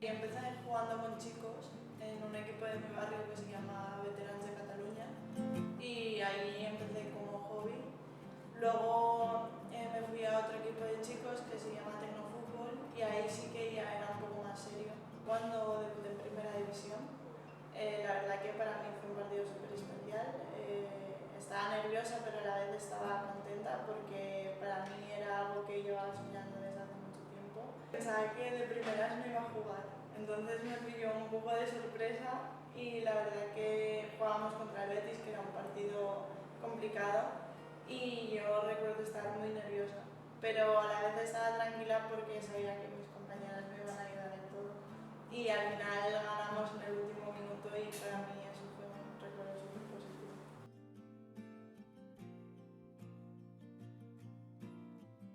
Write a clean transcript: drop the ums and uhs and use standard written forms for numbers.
Empecé jugando con chicos en un equipo de mi barrio que se llama Veteranos de Cataluña y ahí empecé como hobby. Luego me fui a otro equipo de chicos que se llama Tecnofútbol y ahí sí que ya era un poco más serio. Cuando debuté en primera división, la verdad que para mí fue un partido súper especial. Estaba nerviosa pero a la vez estaba contenta porque para mí era algo que llevaba soñando desde hace mucho tiempo. Pensaba que de primeras no iba a jugar, entonces me pilló un poco de sorpresa y la verdad que jugábamos contra el Betis, que era un partido complicado, y yo recuerdo estar muy nerviosa, pero a la vez estaba tranquila porque sabía que mis compañeras me iban a ayudar en todo. Y al final ganamos en el último minuto y para mí